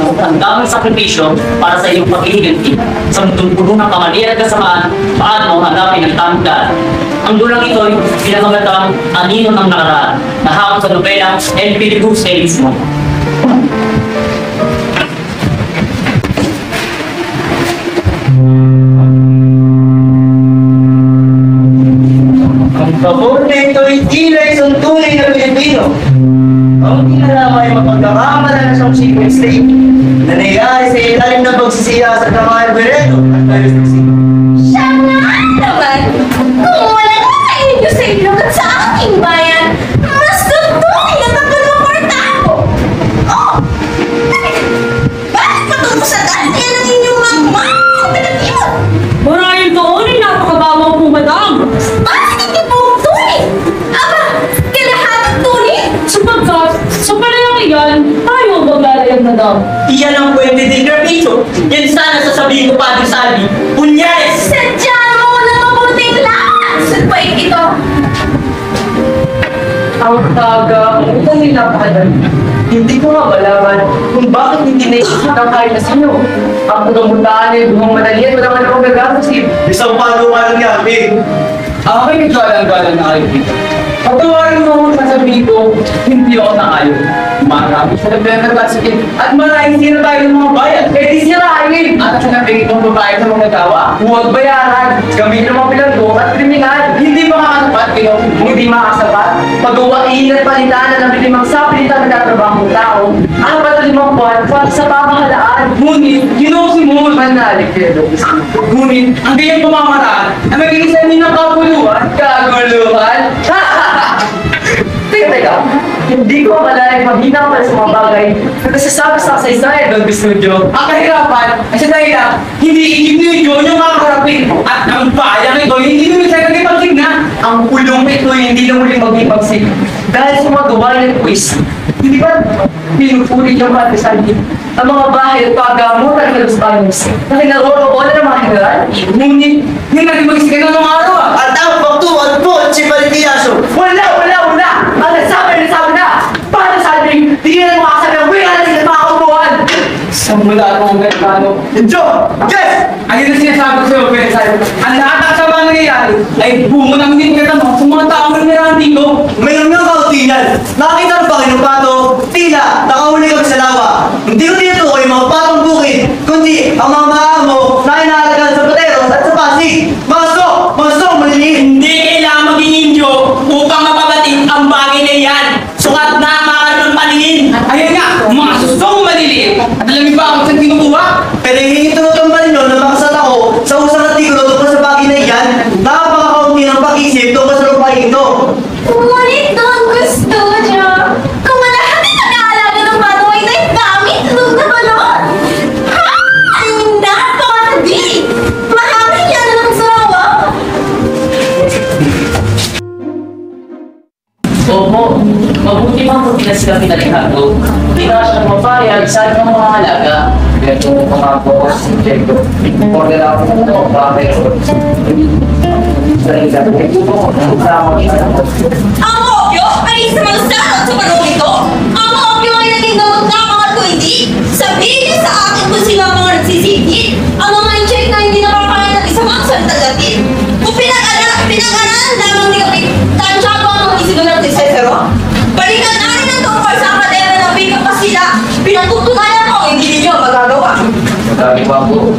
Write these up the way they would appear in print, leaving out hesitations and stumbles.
mo ang daming sakripisyo para sa iyong paghihiganti. Sa mundong puno ng kamalian at kasamaan, paano hanapin ang tamang daan? Ang dulang ito ay pinamagandang anino ng nakaraan na hakot sa nobela El Filibusterismo. Ang pabor na ito ay tila isang tunay na Pilipino. Ang kinalaman ay mapagkakamalan na siyang secret state na nangyayari sa ilalim ng pagsisiyasat ng mga Albereto at Paris Mexico. Siya nga naman! Kung wala na kayo nyo sa ilog at sa aking bayan, mas tutuloy na pagkaluporta ako! Oh! Bakit patungo sa dati ng inyong mga pinag-iwan? Maraming doon ay napakabawaw po, madam. Bakit hindi po tunay? Aba, kalahat tunay? Sapagkat, sa panayang iyan, tayo ang babalayang, madam. Iyan ang Puente de Grapito. Yan sana sasabihin ko pa din sa amin. Punyales! Sadya mo na mabuting lakas! Sabay ito! Ang taga, ang utang ay napakadali. Hindi ko nga malaman kung bakit hindi naisip ng kahit na sino. Ang pagkamutaan ay buhang madali at wala ka na magagasasin. Isang panuwa lang yan, Big. Ako ay nagkalang-galang na kayo, Big. Pagkawarin mo akong sasabihin ko, hindi ako nakayo. Marami sa nagkagasaskin at maraming sila tayo ng mga bayan. Eh di sirahin! At sinabi itong babae sa mga gawa, huwag bayaran. Gamitin ang mga bilanggo at kriminal. Hindi makakasapat kayo, hindi makakasapat. Pag-uwain at palitan ng limang sapilitan na tatrabaho ng tao, ang patalimang buwan para sa pamahalaan. Ngunit, ginusimul manalig kayo. Ngunit, ang gayang pamamaraan ay magiging sa inyo ng kapuluhan. Kaguluhan? Teka, hindi ko malay maghina para sa mga bagay na nasasabi sa kasaysayan ng studio. Ang kahirapan ay sa dahil hindi inyo yung makakarapin at ang bayang ito hindi nyo siya nagipagsigna na. Ang pulong ito hindi na muling magipagsign dahil sa mga gawain ng quiz. Hindi ba pinupulit yung mga design ang mga bahay at paggamutan ng Spanish na kinaroroon ng mga general? Ngunit, yung naging magsisigay ng mga araw At ang pagtuwad po si Valentiaso. Wala! Ang nasabi na! Paano sabi? Di na makakasabi ang wala na sila mga kubuhan! Sa mula akong Amerikano. Joe! Yes! Ang ito sinasabi ko sa'yo, Valentiaso. Ang lahat ng sabang nangyayari ay bungo ng hindi mo sa mga taong nangyayari ko. Mayroon nga kautingan. Nakakita ng Panginoon Pato, tila, nakahuli kami sa lawa. Hindi ko tinutukoy yung mga patong bukid, kundi ang mga maamo na inaalagaan sa Pateros at sa Pasig. Mga sok, maliliit. Hindi kailangan maging Indio upang mapabatid ang bagay na yan. Sukat na makaroon ng paningin. Ayan nga, mga susong maliliit. At alam niyo ba kung saan kinukuha? Pero hindi tunutong pa ninyo na makasat ako sa usang artikulo tungkol sa bagay na yan. Napakakaunti ng pag-isip tungkol sa lupain ito. Ngunit doon gusto niya. Kung lahat ay nag-aalaga ng panoy na gamit doon na balon. Ha! Ang napakadi! Marami niya na ng sawa. Opo, mabuti man kung hindi na sila pinalihado. Hindi na siya mapayag sa ng mga halaga. Ito mga boss, Diego. Order ako ito, bakit? Ang opyo ay isa magsalot sa panong ito. Ang opyo ay naging gamot na ang mga kuwindi. Sabihin niyo sa akin kung sino ang mga nagsisigit. Ang mga check na hindi nakakain ng isang magsantagatin. Kung pinag-aralan lamang ni Kapit, tansya ko ang mga isigo ng Tisesero. Balikan natin ang tungkol sa akademya ng bigang pasila. Pinatutunayan ko ang hindi ninyo magagawa. Sabi ko ako,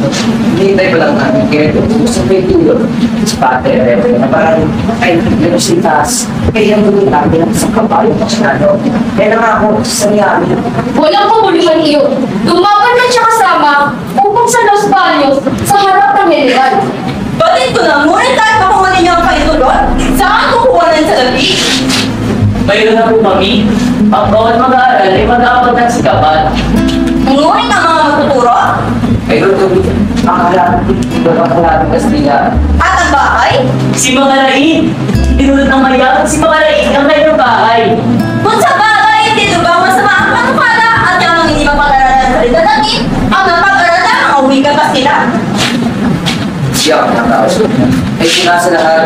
hinihintay pa lang namin kaya gusto ko yung tulog. Spate, na parang ay velocidad. Kaya yung tulog natin ang isang kabayo pasyado. Kaya na ako sa nangyari. Walang kabulihan iyon. Lumaban man siya kasama upang sa Los Baños sa harap ng general. Batid ko na, ngunit tayo pakuha ninyo ang paitulot. Saan kukuha ng salapi? Mayroon na po kami. Ang bawat mag-aaral ay mag-aabot ng sikapan. Ngunit ang mga matuturo? Mayroon tulog. Akala, ito ang natin Kastila. At ang bahay? Si Makarain! Tinulot ng mayaman si Makarain ang kanyang bahay. Kung sa bagay, dito ba masama ang panupala at yung hindi mapag-aralan sa ridadatin, ang napag-aralan ang wika Kastila? Siya ang nakausap niya. Ay sinasa lahat.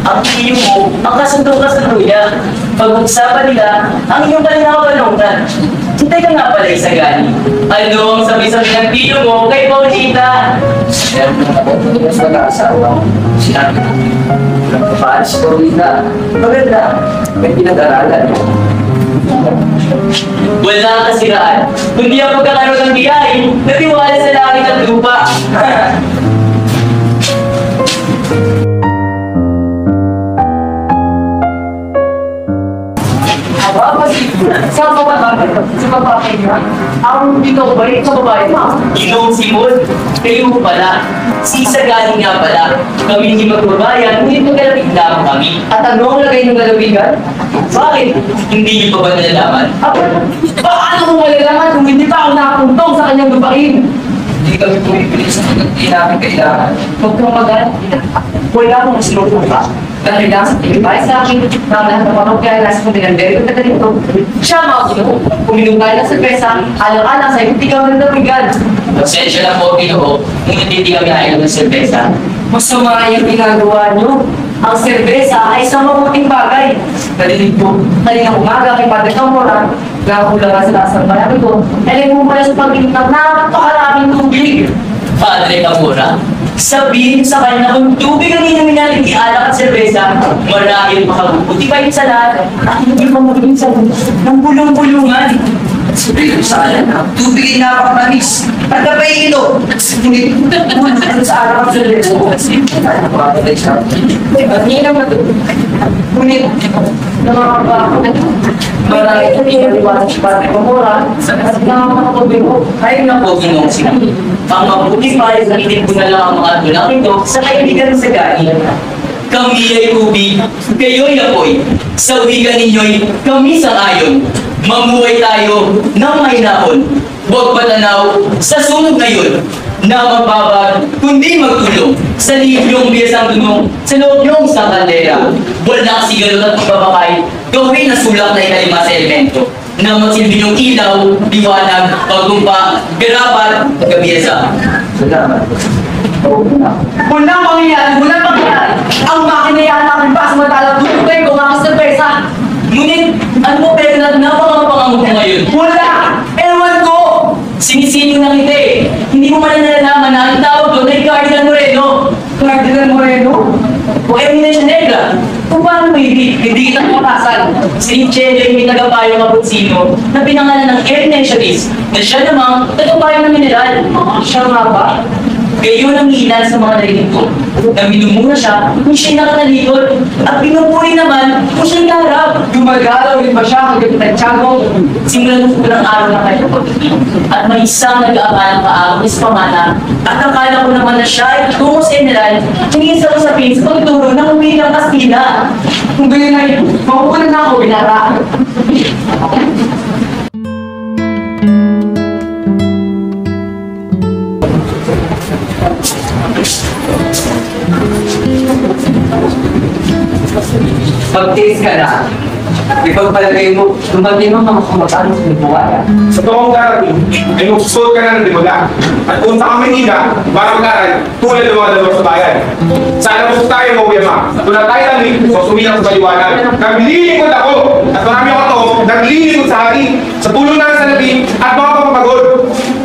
Ang iyo mo, ang kasundo-kasundo niya. Pag-uusapan nila, ang iyong kalinawabalonggan. Teka nga pala, Isagani. Ano ang sabi-sabi ng tito mo kay Paulita? Meron na ako sa nag-aasawa. Sinabi ko, walang kapaan si Paulita. Maganda, may pinag-aralan. Wala ang kasiraan. Kundi ang pagkakaroon ng biyay, natiwala sa langit at lupa. Sa babae niya, ang dito ba rin sa babae mo? Inoong Simon, kayo pala. Si Isagani nga pala. Kami hindi magbabayan, ngunit magkalapit lamang kami. At ano ang lagay ng lalawigan? Bakit? Hindi niyo pa ba nalalaman? Paano kung malalaman kung hindi pa ako nakapuntong sa kanyang lupain? Hindi kami pumipili sa hindi namin kailangan. Huwag kang mag-alala. Wala akong sinutupa. Dahil lang sa pinipay sa akin, mga napapagkaya nasa pagdagandari ko na ganito. Siya mga kino, kuminom tayo ng cerveza, alang-alang sa hindi ka ng lalawigan. Pasensya na po, Ginoo. Ngunit hindi kami ayaw ng serbesa. Masama yung ginagawa nyo. Ang serbesa ay isang mabuting bagay. Narinig po, kaninang umaga kay Padre Camora, nakakula nga sa lasang bayan ito, alam mo pala sa pag-inom ng napakaraming tubig. Padre Camora, sabihin sa kanya na kung tubig ang inumin natin ialak at serbesa, marahil makabubuti pa yun sa lahat at hindi pa magiging sa ng bulong-bulungan. Sabihin ko sa kanya na tubig ay napakamanis. At napay ito. Ngunit sa araw sa leso ko kasi napakamalis siya. At ninang na ito. Ngunit nakakapagod. Marami ito pinaliwanag sa Padre Camora at nakakapagod ko. Ay na po, Ginoong Simon. Ang mabuti pa ay gamitin ko na lang ang mga tulang ito sa kaibigan sa gani. Kami ay tubig, kayo'y apoy. Sa wigan ninyo'y kami sang-ayon. Mamuhay tayo ng mahinahon. Huwag patanaw sa sunog ngayon na magbabag kundi magtulong sa libyong biyasang tunong sa loob niyong sa kaldera. Walang sigalot at pagbabakay, gawin na sulak na ikalima sa elemento na magsilbi niyong ilaw, liwanag, pagtumpa, garapat, gabiyasa. Salamat. Walang mangyayari, walang mangyayari. Ang makinayaan namin pa sa matalang tutugay kung ang cerveza. Ngunit, ano mo pero na napakapangamot mo ngayon? Wala! Ewan ko! Sinisino ng hindi. Hindi mo man nalalaman na ang tawag doon ay Cardinal Moreno. Cardinal Moreno? O Eminencia Negra. Kung paano mo hindi kita makasan. Si Chele ay may tagapayo Kaputsino na pinangalan ng Eminencialis na siya namang tagapayo ng mineral. Siya nga ba? Gayon ang ilan sa mga narinig ko na minumura siya kung siya'y nakatalikod at pinupuri naman kung siya'y kaharap. Gumagalaw rin ba siya hanggang Santiago? Simulan mo ng araw na kayo at may isang nag-aakalang kaagos pamana at akala ko naman na siya ay tungo sa general tingin sa usapin sa pagturo ng wikang Kastila. Kung gayon ay, makukunan na ako, binara. Mag-taste ka na. Ipagpalagay mo, dumating ang mga kumakaano sa buwaya. Sa toong darating, ay magsusuot ka na ng dimula. At punta ka Manila para mag-aral tulad ng mga dalawa sa bayan. Sana gusto tayo mawiyama. Tulad tayo lamig, so sumilang sa baliwanag. Naglilingkod ako at marami ako to, naglilingkod sa hari. Sa tulong na sa labi at mga papapagod.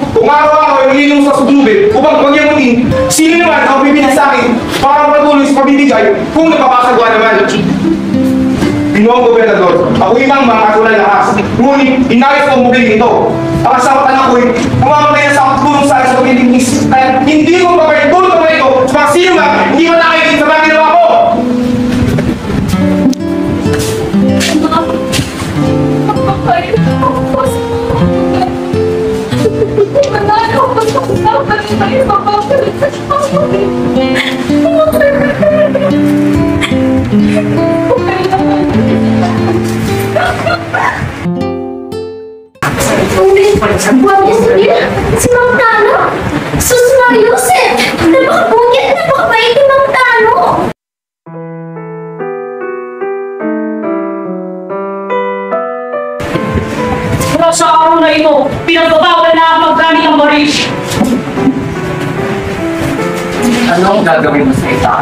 Kung araw-araw ay nililong sa sudlubid upang pagyamutin, sino naman ang bibili sa akin para patuloy sa pabibigay kung napapasagwa naman. Ginoong Gobernador, ako'y mang mga katulad lahas. Ngunit, inayos ko ang mubili ito. Ang asawa at anak ko'y kumamatay na sa akong tulong sa akin sa pagkilignis. Kaya hindi ko papalitulong naman ito sa mga sino man, hindi man nakikita sa mga ginawa ko. Buwan niya sabihin, si Mang Tano? Sus Mariusep! Napakabungit, napakabait ni Mang Tano! Pero sa araw na ito, pinagbabawal na ang paggamit ng baril. Anong gagawin mo sa ita?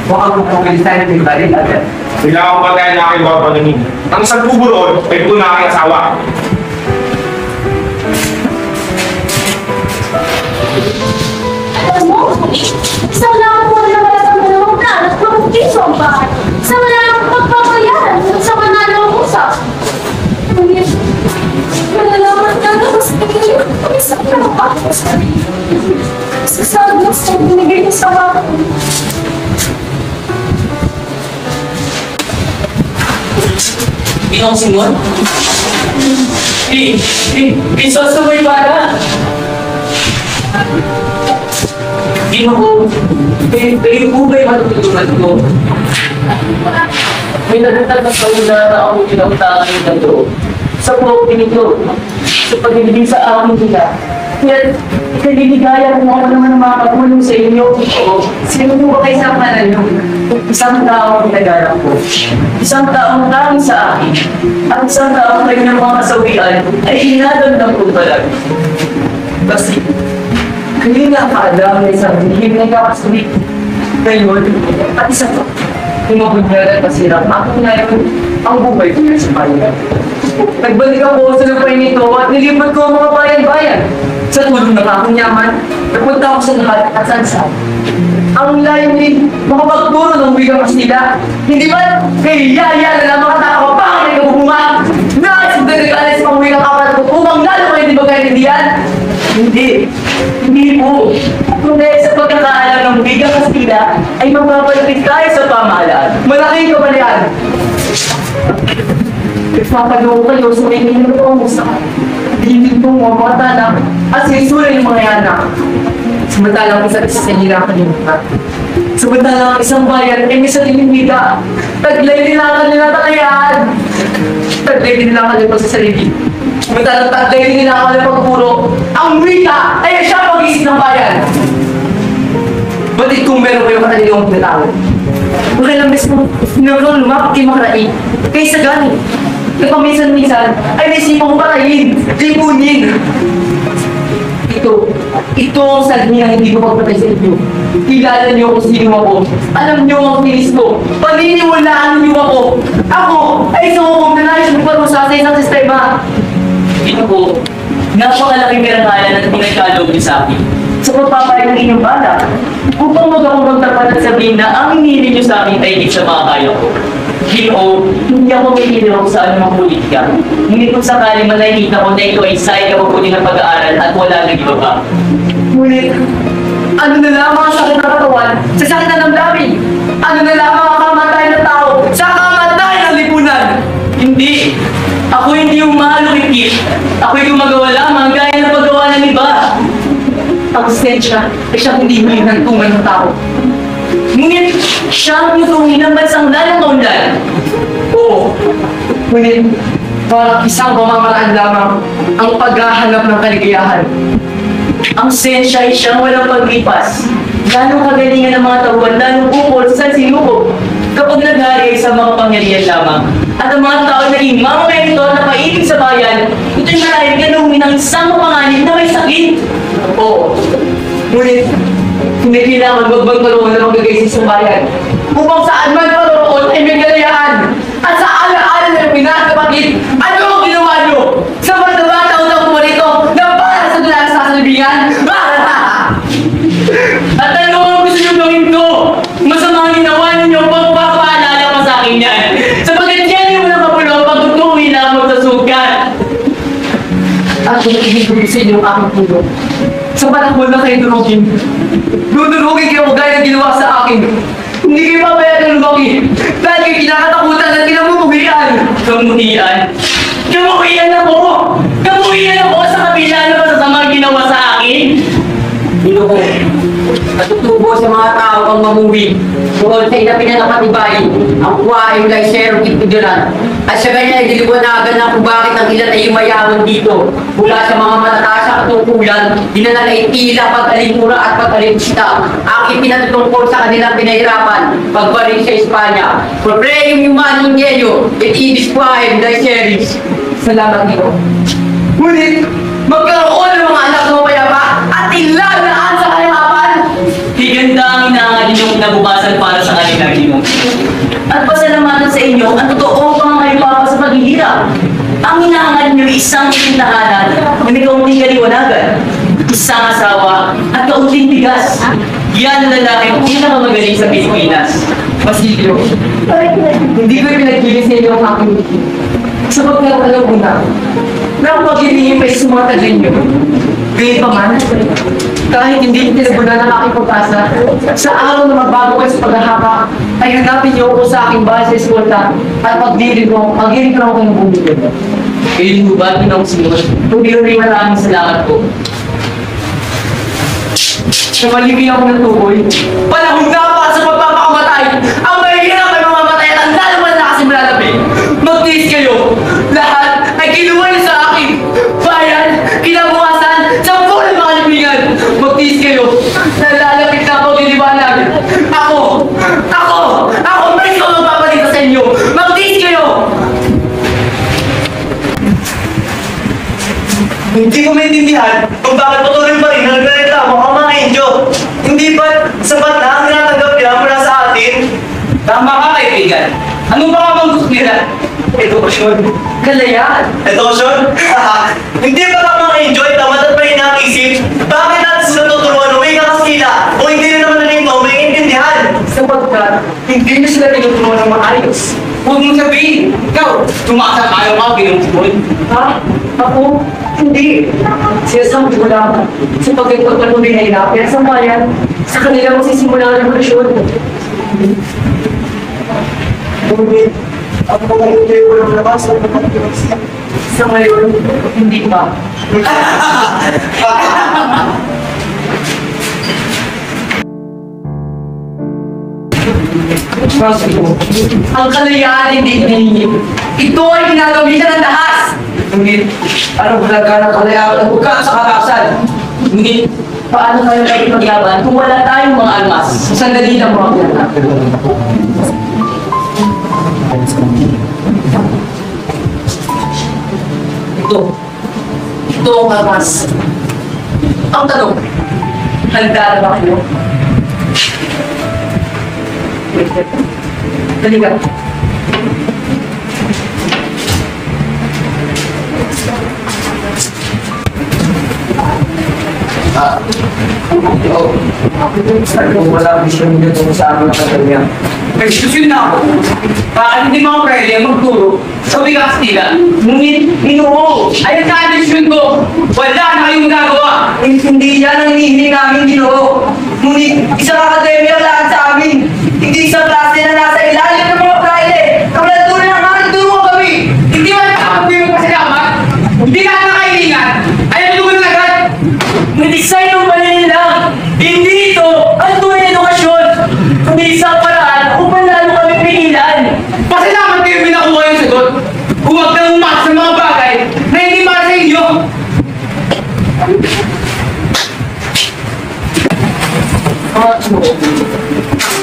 Huwag ang pupilisan ng baril agad. Bigla akong pagkain na aking mga pananin. Ang isang tubo roon ay puto na aking asawa. Sa wala akong wala sa dalawang plano at mabukiso ang bahay. Sa wala akong pagpapayaran sa manalo ang usap. Ngunit, malalaman ka na mas pagkayo ang isang trabaho sa sarili. Sa sabi sa binigay niya sa akin. Ginong Simon? Isosumay para! Ginoo, kayo po ba'y matutulungan ko? May nagatag na kauna na ako pinautangan ng loob. Sa pobre nito, sa pag-ibig sa akin nila. Kaya ikaliligaya kung ako naman ang makakatulong sa inyo. Sino po ba kayo sa kanan nyo? Isang tao ang pinagarap ko. Isang taong tanging sa akin. At isang taong kayo ng mga kasawian ay hinadon ng kumbalag. Kasi, kayo na kaadam na isang hihim na kakasawit. Ngayon, at isa to, tumabunyaran pasirap. Ako na yun, ang buhay ko sa bayan. Nagbalik ako sa lupay nito at nilipat ko ang mga bayan-bayan. Sa tulong na kakunyaman, napunta ako sa lahat at saan-saan. Ang layo ni makapagturo ng bigamas nila. Hindi ba kay Yaya na lang makataka pa ang nagkabubunga? Nakasundan ng alas pang wikang kapat ko upang lalo kayo di ba kaintindihan? Hindi. Hindi po. Kung dahil sa pagkakaalam ng bigamas nila, ay magpapalapit tayo sa pamahalaan. Malaking kabalian. Nagpapagawa kayo sa may hinilong sa hindi po mga mga tanak at sinusulay ng mga yanak. Samantalang isa't isa sa hirapan yung mga. Samantalang isang bayan ay may sariling wika. Taglay din ang kanilang takayaan. Taglay din ang kanilang sa sarili. Samantalang taglay din ang kanilang pagpuro. Ang wika ay siya pag-isip ng bayan. Batit kung meron kayo kanilong pinatawag. Makilang bes mo, sinurong lumapit kayo makaraig. Kaysa gani. Nagpaminsan-minsan ay may sipong patayin, lipunin. Ito ang sagni na hindi ko pagpatay sa inyo. Kilala niyo kung sino ako. Alam niyo ang tinis ko. Paniniwalaan niyo ako. Ako ay isang kumpanayo sa magparusa sa isang sistema. Ito po, napakalaking karangalan at pinagkaloob niyo sa akin. Sa pagpapayag ng inyong bala, upang magkakong magtapat at sabihin na ang hinili niyo sa akin ay higit sa mga kaya ko. Ginoo, hindi ako may hinilok sa anumang politika. Ngunit kung sakaling manahita ko na ito ay sayang na mabuti ng pag-aaral at wala nang iba pa. Ngunit, ano na lamang ang sakit ng katawan sa sakit ng damdamin? Ano na lamang ang kamatayan ng tao sa kamatayan ng lipunan? Hindi! Ako hindi yung mahalukikit. Ako'y gumagawa lamang gaya ng paggawa ng iba. Ang sensya ay siyang hindi huli ng tungan ng tao. Ngunit siya ang mutuhin ng bansang lalong kaundan. Oo. Ngunit, parang isang pamamaraan lamang ang paghahanap ng kaligayahan. Ang sensya ay siyang walang paglipas. Lalong kagalingan ng mga tauhan, lalong ukol sa sinuko. Kapag naghari ay sa mga pangyarihan lamang. At ang mga tao na imamamerito at napaibig sa bayan, ito'y marahil ganumin ng isang mapanganib na may sakit. Oo. Ngunit, hindi kailangan magbagkaroon ng magagaysin sa bayan. Upang saan man paroroon ay may galayahan. At sa alaala ng pinakapatid, ano ang ginawa nyo? Sa bata-bata mo rito na para sa dulang sa salibingan? At ano ang gusto nyo gawin ko? Masama ang ginawa ninyo pagpapaalala pa sa akin yan. Sapagkat yan yung walang kapulo pagtutuwi lamang sa sugat. At kung ibig sa inyo ang aking pulo, sa panahon na kayo durugin, dudurugin kayo gaya ng ginawa sa akin. Hindi kayo papayagan lumaki dahil kayo kinakatakutan at kinamumuhian. Kamuhian? Kamuhian ako! Kamuhian ako sa kabila ng masasamang ginawa sa akin? Ginoo, natutubo sa mga tao ang mamuhi. Tungkol sa inapin na napatibay, ang kuwaing laisero kitidyonan. At sa ganyan ay diliwanagan na kung bakit ang ilan ay yumayaman dito. Mula sa mga matataas na katungkulan, dinala ay tila pag-alimura at pag-alimsita. Ang ipinatutungkol sa kanilang pinahirapan, pagbalik sa Espanya. Propreyum humanum genio, et ibis quaem laeceris. Salamat Ginoo. Ngunit, magkaroon ng mga anak na mapayapa at ilalaan sa kayakapan. Higanda ang inaangalin yung nabukasan para sa kanila ginoo. At pasalamatan sa inyo ang totoong pangangayupapa sa paghihirap. Ang inaangalin nyo isang itintahanan na may kaunting kaliwanagan, isang asawa at kaunting bigas. Yan ang lalaki ang pinakamagaling sa Pilipinas. Basilio, hindi ko pinagbilis sa inyo ang aking buti. Sapagkat alam ko na ang pag-ibigin pa sa mga tagal nyo. Gayun pa man, kahit hindi pinagunan ang aking pag-asa, sa araw na magbago kayo sa paghahaka, ay hanapin niyo ako sa aking bahay sa eskwalta at pagdirin ko ang kayong bumili. Gayun mo ba, Pinoong Senyor? Hindi rin maraming salamat po. Sa malibig ako ng tukoy, panahon na para sa pagpapakamatay. Ang mahihirap ay mamamatay at ang lalaman na kasi malalapit. Magtiis kayo. Lahat ay kinuha niyo sa akin. Bayan, kinabukasan, sa bulan mga libigan. Magtiis kayo. Nalalapit na ako diliwanag. Ako mismo magpapalita sa inyo. Magtiis kayo. Hindi ko maintindihan kung bakit patuloy pa rin ang nagreklamo ang mga Indio. Hindi ba sapat na ang tinatanggap nila mula sa atin? Tama ka, kaibigan. Ano ba nga bang gusto nila? Edukasyon. Kalayaan. Edukasyon? Hindi ba ang mga Indio ay tamad at may nakisip? Bakit natin sila tuturuan o may kakasila? O hindi rin naman na ito may intindihan? Sapagkat hindi niyo sila tinuturuan ng maayos. Huwag mong sabihin, ikaw, tumasa tayo ka, pinungkol. Ha? Ako? Hindi. Sinasabi ko lang, sa pagkakapatuloy na ilapit sa bayan, sa kanila magsisimula ang revolusyon. Ngunit, ang mga hindi ko lang labas ang mga Sa ngayon, hindi pa. Trust me, ang kalayaan hindi hinihingi. Ito ay ginagamitan ng dahas. Ngunit, ano halaga ng kalayaan at buka sa karasan? Ngunit, paano tayo kayo maglaban kung wala tayong mga almas? Sandali lang mga pinatapin. Ito ang almas. Ang tanong, handa na ba kayo? Dali ka. Wala vision dito sa amin sa kanya. Nagsusun na ako. Bakit hindi mga pwede magturo sa bigas nila? Ngunit, Ginoo, ay ang tradisyon ko. Wala na kayong gagawa. Hindi yan ang hinihiling namin, Ginoo. Ngunit isang akademya lahat sa amin. Hindi isang klase na nasa ilalim ng mga praile. Kapag tuloy ng aking turuan kami. Hindi ba nakapagpili mo pasalamat? Hindi ka nakailingan. Ayaw tugon na agad. May-design ng paninin lang. Hindi ito ang tunay na edukasyon. Kundi isang paraan upang lalo kami pigilan. Pasalamat kayo pinakuha yung sagot. Huwag kang umas sa mga bagay na hindi para sa inyo.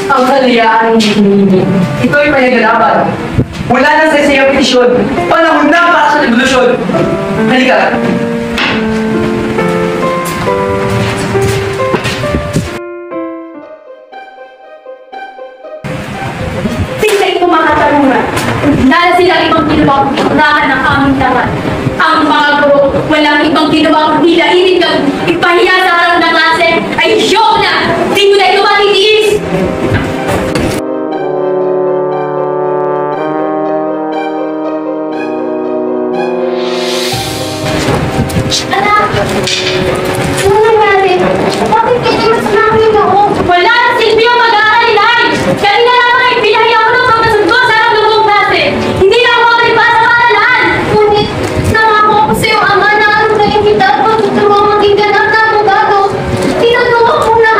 Ang kalayaan ang hinihingi. Ito ay panagalaban. Wala na sa isang petisyon. Panahon na para sa revolusyon. Halika. Tingnan ko mga katarungan. Dahil sila ibang ginawa pagkakaan ng aming tangan. Ang mga guro, walang ibang ginawa kung hilainin ka, ipahiya sa harap ng klase, ay joke na! Di mo na ito matitiis! Anak! Ano nangyari? Bakit kayo mas namin ako? Wala na silbi ang mag-aaral, Inay! Kanina lang ay pinahiya ko ng pagkasundot sa harap ng buong klase. Hindi na ako makalipad sa paaralan! Ngunit, nangako ko sa iyo, Ama, na ano na yung kita at pagtuturo ang maging ganap na abogado. Tinuturo ko na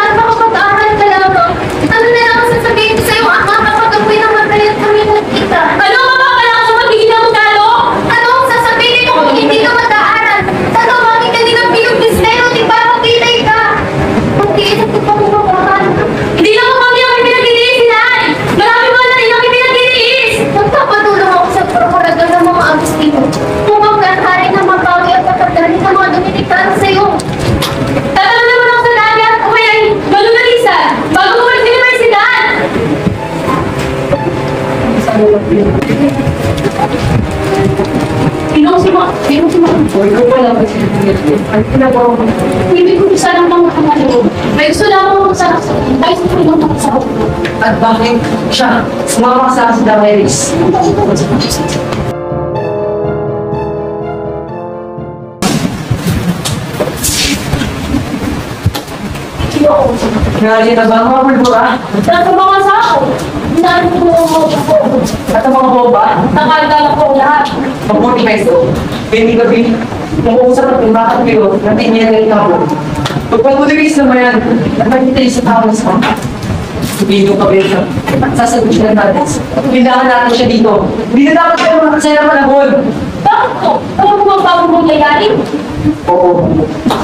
Sino si Ma'am? Ikaw pala ba siya? Ang pinagawa ko. Hindi ko isa lang mga kamalo. May gusto lang ako sa tayo sa tulong ng sa At bakit siya sumama sa Damaris? Ngali na ba mga pulbura? Nasa mga sako. Hinaan ko ako. At ang mga boba? Nakagala ko lahat. Mabuti peso. Gabi-gabi, nag-uusap at bakit kayo, natingin ng tao. Pagpagpuligis naman yan, nakakita yung sa tao sa mga. Sabihin yung kabisa. Sasagot siya natin. Kailangan natin siya dito. Hindi na dapat kayo makasaya ng panahon. Bakit ko? Alam mo bang bagong mangyayari? Oo.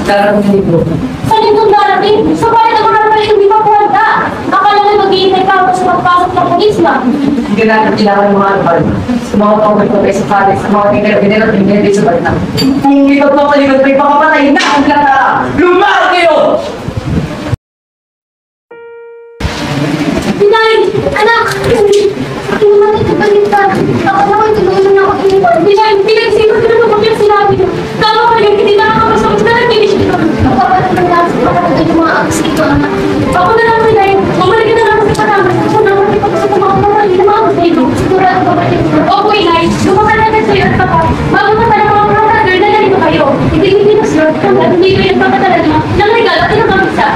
Darating dito. Sa lingkong darating, sa bayan ng mga pala hindi mapuwanta. Akala na mag-iintay ka ako sa pagpasok ng pulis na. Hindi natin kailangan ng mga alpal. Sa mga tawag ko kayo sa kare, sa mga tinggal at hindi sa balita. Kung ikaw pa paligod, may pakapatay na ang kata. Lumar kayo! Pinay! Anak! Hindi naman ito balita. Ako naman tinulong ako iniwan. Pinay! Sino mo yung sinabi niyo? Tama ka rin, hindi nakakapasok na nag-finish ito. Ako pa naman nasa kapatid yung mga aksi ko, anak. Ako na lang, Pinay. Bumalik ka na lang sa panaman. Ako naman ipag-usap ng mga kapatid na mga kapatid. Sigurado ka ba ito? Opo, Pinay. Lumakan na sa'yo at papa. Bago pa pala mga kapatid, nalalito kayo. Hindi na sila. Hindi kayo nagpapatalaga ng regalo at ng kamisa.